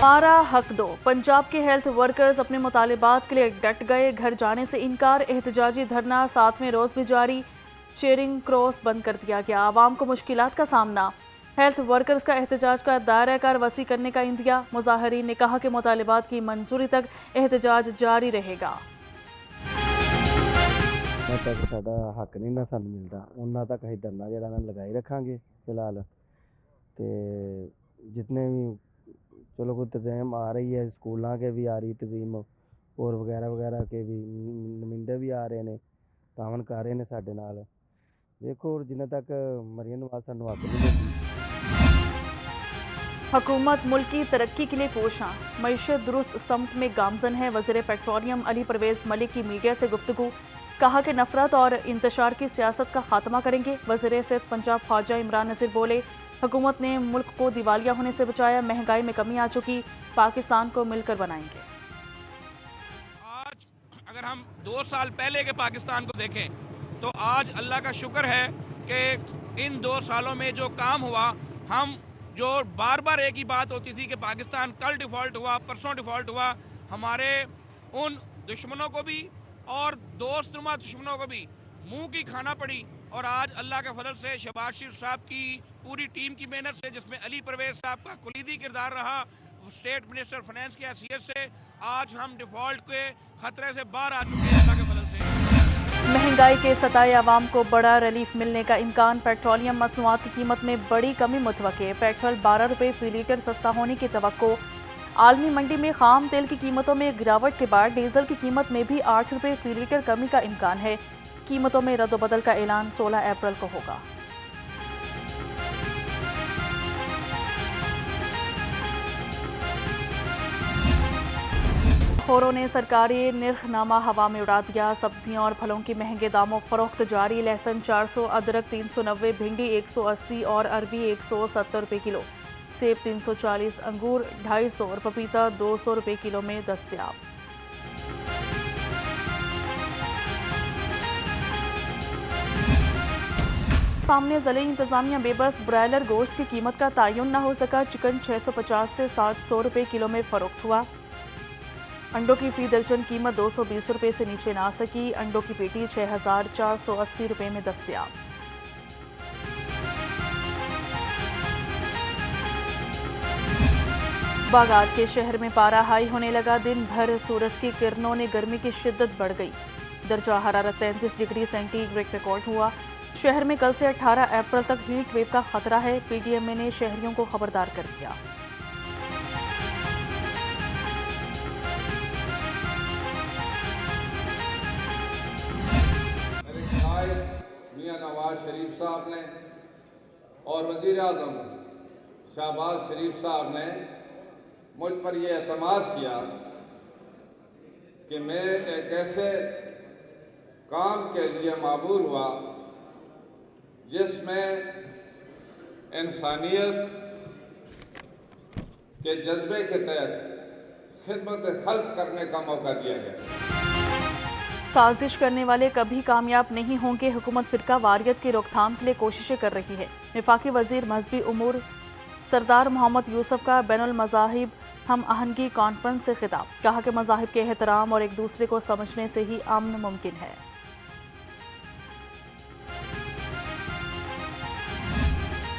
हमारा हक दो। पंजाब के हेल्थ वर्कर्स अपने मुतालिबात के लिए डट गए। घर जाने से इनकार। एहतजाजी धरना 7वें रोज भी जारी। चेयरिंग क्रॉस बंद कर दिया गया। आवाम को मुश्किलात का सामना। हेल्थ वर्कर्स का एहतजाज का दायरा कार वसी करने का इंदिया। मुजाहरीन ने कहा कि मुतालिबात की मंजूरी तक एहतजाज जारी रहेगा। तक साडा हक नहीं ना सानू मिलता उन्ना तक असीं धरना जिहड़ा ना लगाई रखांगे फिलहाल। ते जितने भी चलो कोई तंजीम आ रही है, स्कूलों के भी आ रही तंजीम और वगैरह वगैरह के भी नुमाइंदे भी आ रहे हैं, तावन कर रहे हैं साडे नाल। देखो जिन्ने तक मरियम नवाज सानू हक नहीं देगी। हुकूमत मुल्क की तरक्की के लिए कोशां। मईशत दुरुस्त समत में गामजन है। वज़ीर पेट्रोलियम अली परवेज़ मलिक की मीडिया से गुफ्तगू। कहा कि नफरत और इंतशार की सियासत का खात्मा करेंगे। वज़ीर सेहत पंजाब ख्वाजा इमरान नज़ीर बोले, हुकूमत ने मुल्क को दिवालिया होने से बचाया। महंगाई में कमी आ चुकी, पाकिस्तान को मिलकर बनाएंगे। आज अगर हम 2 साल पहले के पाकिस्तान को देखें तो आज अल्लाह का शुक्र है कि इन 2 सालों में जो काम हुआ, हम जो बार बार एक ही बात होती थी कि पाकिस्तान कल डिफ़ॉल्ट हुआ, परसों डिफ़ॉल्ट हुआ, हमारे उन दुश्मनों को भी और दोस्तनुमा दुश्मनों को भी मुंह की खाना पड़ी। और आज अल्लाह के फजल से शहबाज शरीफ साहब की पूरी टीम की मेहनत से, जिसमें अली परवेज़ साहब का कुलीदी किरदार रहा स्टेट मिनिस्टर फाइनेंस की हैसियत से, आज हम डिफ़ॉल्ट के खतरे से बाहर आ चुके हैं अल्लाह के फजल से। महंगाई के सताए आवाम को बड़ा रिलीफ मिलने का इम्कान। पेट्रोलियम मसनूआत की कीमत में बड़ी कमी मुतवक्के। पेट्रोल 12 रुपये फी लीटर सस्ता होने की तवक्को। आलमी मंडी में खाम तेल की कीमतों में गिरावट के बाद डीजल की कीमत में भी 8 रुपये फी लीटर कमी का इम्कान है। कीमतों में रद्दोबदल का ऐलान 16 अप्रैल को होगा। खोरों ने सरकारी निर्खनामा हवा में उड़ा दिया। सब्जियों और फलों की महंगे दामों फरोख्त जारी। लहसुन 400, अदरक 390, भिंडी 180 और अरबी 170 रुपये किलो। सेब 340, अंगूर 250 और पपीता 200 रुपये किलो में दस्तयाब। सामने ज़िले इंतजामिया बेबस। ब्रायलर गोश्त की कीमत का तयन न हो सका। चिकन 650 से 700 रुपये किलो में फरोख्त हुआ। अंडों की फी दर्जन कीमत 220 रुपये से नीचे ना सकी। अंडों की पेटी 6480 रुपये में दस्तयाब। बागात के शहर में पारा हाई होने लगा। दिन भर सूरज की किरणों ने गर्मी की शिद्दत बढ़ गई। दर्जा हरारत 33 डिग्री सेंटीग्रेड रिकॉर्ड हुआ। शहर में कल से 18 अप्रैल तक हीट वेव का खतरा है। पीडीएमए ने शहरियों को खबरदार कर दिया। मियां नवाज शरीफ साहब ने और वज़ीर आज़म शहबाज शरीफ साहब ने मुझ पर यह एतमाद किया कि मैं एक ऐसे काम के लिए मामूर हुआ जिसमें इंसानियत के जज्बे के तहत खिदमत खल्क करने का मौका दिया गया। साजिश करने वाले कभी कामयाब नहीं होंगे। हुकूमत फिरका वारियत की रोकथाम के लिए कोशिशें कर रही है। वफाकी वजीर मजहबी उमूर सरदार मोहम्मद यूसुफ का बैनुल मज़ाहिब हम आहंगी कॉन्फ्रेंस से खिताब। कहा कि मज़ाहिब के एहतराम और एक दूसरे को समझने से ही अमन मुमकिन है।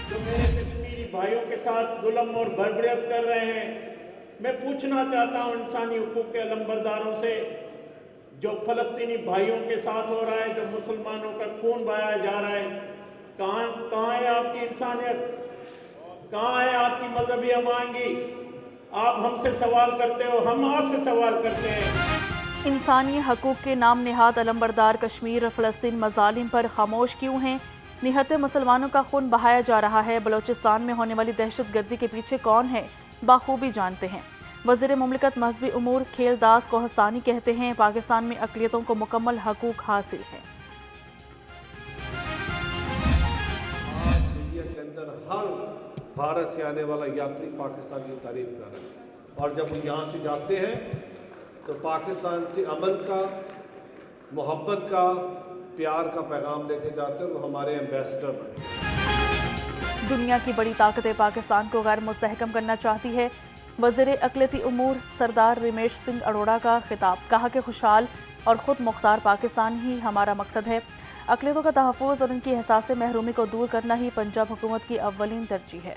जो मेरे कश्मीरी भाइयों के साथ जुल्म और बर्बरियत कर रहे हैं, मैं पूछना चाहता हूं इंसानी हुकूक के अलंबरदारों से, जो फलस्तीनी भाइयों के साथ हो रहा है, जो मुसलमानों का खून बहाया जा रहा है, कहाँ है आपकी इंसानियत? कहाँ है आपकी मजहबी अमानगी? आप हमसे सवाल करते हो, हम आपसे सवाल करते हैं। इंसानी हकूक के नाम निहाद अलंबरदार कश्मीर फ़लस्तीन मज़ालिम पर खामोश क्यों हैं? निहत्ते मुसलमानों का खून बहाया जा रहा है। बलोचिस्तान में होने वाली दहशत गर्दी के पीछे कौन है, बाखूबी जानते हैं। वज़ीर मुमलिकत मजहबी उमूर खेलदास कोहस्तानी कहते हैं, पाकिस्तान में अक़लियतों को मुकम्मल हकूक हासिल है। आज मीडिया के अंदर हर भारत से आने वाला यात्री पाकिस्तान की तारीफ कर रहा है, और जब वो यहाँ से जाते हैं तो पाकिस्तान से अमन का, मोहब्बत का, प्यार का पैगाम लेके जाते हैं। वो हमारे एम्बेसडर बने। दुनिया की बड़ी ताकतें पाकिस्तान को गैर मुस्तहकम करना चाहती है। वज़ीर अक़लियती उमूर सरदार रमेश सिंह अरोड़ा का खिताब, कहा कि खुशहाल और ख़ुद मुख्तार पाकिस्तान ही हमारा मकसद है। अक़लियतों का तहफ़्फ़ुज़ और उनकी एहसास महरूमी को दूर करना ही पंजाब हुकूमत की अव्वलीन तरजीह है।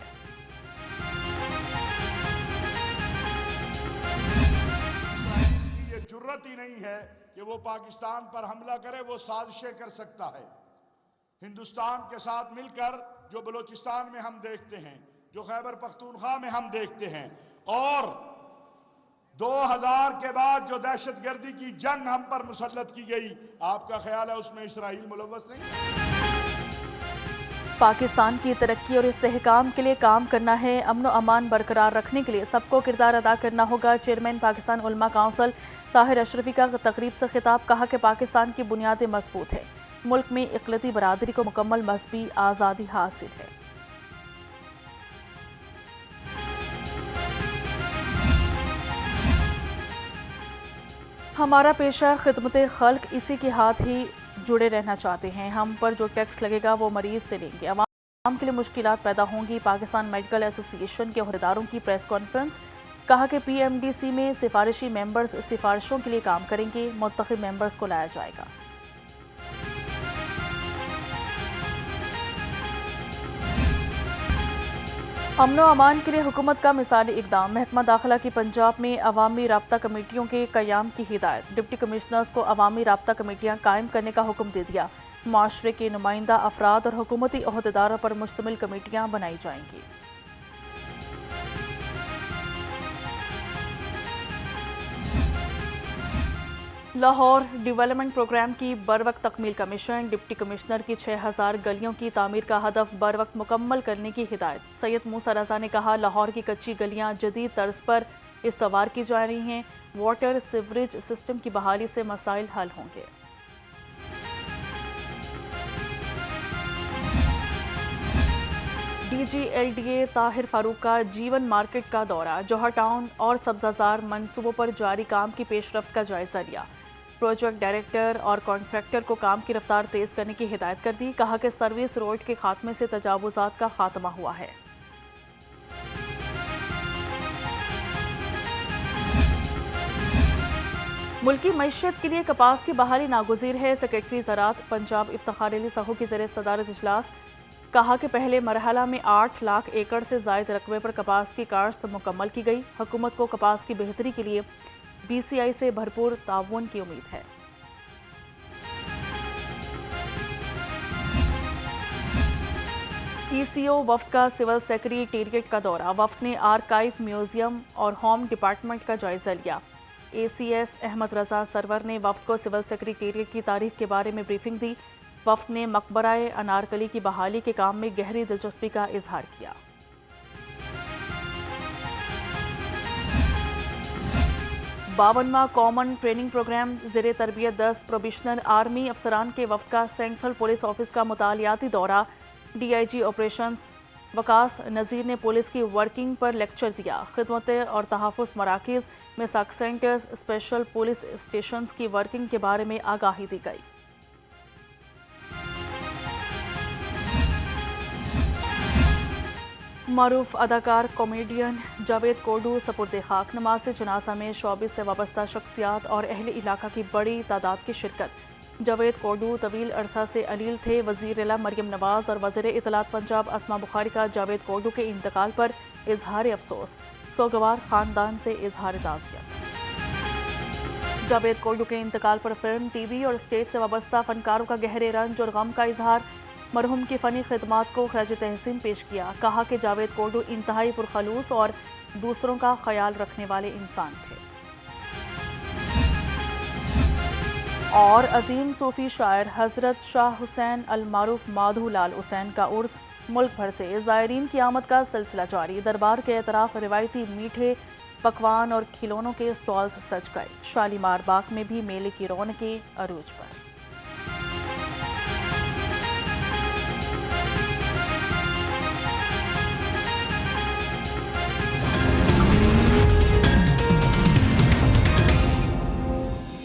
ये जुर्रत ही नहीं है कि वो पाकिस्तान पर हमला करे, वो साजिशें कर सकता है। हिंदुस्तान के साथ मिलकर जो बलूचिस्तान में हम देखते हैं, जो खैबर पख्तूनख्वा में हम देखते हैं, और 2000 के बाद जो दहशतगर्दी की जंग हम पर मुसल्लत की गई, आपका ख्याल है उसमें इसराइल मुलव्वस नहीं? पाकिस्तान की तरक्की और इस्तेहकाम के लिए काम करना है। अमन व अमान बरकरार रखने के लिए सबको किरदार अदा करना होगा। चेयरमैन पाकिस्तान उलमा काउंसिल ताहिर अशरफी का तकरीब से खिताब, कहा कि पाकिस्तान की बुनियादें मजबूत है। मुल्क में इक़लियती बरादरी को मुकम्मल मज़हबी आज़ादी हासिल है। हमारा पेशा खिदमत खल्क, इसी के हाथ ही जुड़े रहना चाहते हैं। हम पर जो टैक्स लगेगा वो मरीज से लेंगे। अवाम के लिए मुश्किलात पैदा होंगी। पाकिस्तान मेडिकल एसोसिएशन के अहदेदारों की प्रेस कॉन्फ्रेंस, कहा कि PMDC में सिफारिशी मेंबर्स सिफारिशों के लिए काम करेंगे। मुंतखब मेंबर्स को लाया जाएगा। अमन व अमान के लिए हुकूमत का मिसाली इक़दाम, महकमा दाखिला की पंजाब में अवामी राब्ता कमेटियों के क़याम की हिदायत। डिप्टी कमिश्नर्स को अवामी राब्ता कमेटियाँ कायम करने का हुक्म दे दिया। माशरे के नुमाइंदा अफराद और हुकूमती अहदेदारों पर मुश्तमिल कमेटियाँ बनाई जाएंगी। लाहौर डेवलपमेंट प्रोग्राम की बरवक्त तकमील का मिशन, डिप्टी कमिश्नर की 6000 गलियों की तामीर का हदफ बरवक्त मुकम्मल करने की हिदायत। सैयद मूसा रजा ने कहा, लाहौर की कच्ची गलियां जदीद तर्ज पर इस्तवार की जा रही हैं। वाटर सीवरेज सिस्टम की बहाली से मसाइल हल होंगे। DG LDA ताहिर फारूक का जीवन मार्केट का दौरा, जौहर टाउन और सब्जाजार मंसूबों पर जारी काम की पेशरफ्त का जायजा लिया। प्रोजेक्ट डायरेक्टर और कॉन्ट्रैक्टर को काम की रफ्तार तेज करने की हिदायत कर दी। कहा कि सर्विस रोड के खात्मे से तजावुजात का खात्मा हुआ है। मुल्की मईशत के लिए कपास की बहाली नागुज़ीर है। सेक्रेटरी ज़राअत पंजाब इफ्तिखार अली साहू की ज़ेर सदारत इजलास, कहा कि पहले मरहला में 8 लाख एकड़ से ज़ायद रकबे पर कपास की काश्त मुकम्मल की गई। हुकूमत को कपास की बेहतरी के लिए BCI से भरपूर ताउन की उम्मीद है। ECO वफ्द का सिविल सेक्रेटेरिएट का दौरा, वफ्द ने आर्काइव, म्यूजियम और होम डिपार्टमेंट का जायजा लिया। ACS अहमद रजा सरवर ने वफ्द को सिविल सेक्रेटेरिएट की तारीख के बारे में ब्रीफिंग दी। वफ्द ने मकबराए अनारकली की बहाली के काम में गहरी दिलचस्पी का इजहार किया। 52वां कॉमन ट्रेनिंग प्रोग्राम ज़ेरे तरबियत 10 प्रोबेशनर आर्मी अफसरान के वफ्द का सेंट्रल पुलिस ऑफिस का मुतालियाती दौरा। DIG ऑपरेशंस वकास नज़ीर ने पुलिस की वर्किंग पर लेक्चर दिया। खिदमत और तहफ़्फ़ुज़ मराकिज़, मिसाक सेंटर्स, स्पेशल पुलिस स्टेशंस की वर्किंग के बारे में आगाही दी गई। मारूफ अदाकार कॉमेडियन जावेद कोडू सपुर्द खाक, नमाज जनाजा में शोबिस से वाबस्ता शख्सियात और अहले इलाका की बड़ी तादाद की शिरकत। जावेद कोडू तवील अरसा से अलील थे। वज़ीर अला मरियम नवाज और वज़ीर इत्तलात पंजाब अस्मा बुखारी का जावेद कोडू के इंतकाल पर इजहार अफसोस, सोगवार ख़ानदान से इजहार ताज़ियत। जावेद कोडू के इंतकाल पर फिल्म, TV और स्टेज से वाबस्ता फनकारों का गहरे रंज और गम का इजहार। मरहूम की फ़नी खिदमात को खराज तहसीन पेश किया। कहा कि जावेद कोडू इंतहाई पुरखलूस और दूसरों का ख्याल रखने वाले इंसान थे। और अजीम सूफ़ी शायर हज़रत शाह हुसैन अल मारूफ माधू लाल हुसैन का उर्स, मुल्क भर से ज़ायरीन की आमद का सिलसिला जारी। दरबार के एतराफ़ रिवायती मीठे पकवान और खिलौनों के स्टॉल्स सज गए। शालीमार बाग में भी मेले की रौनकें अरूज पर।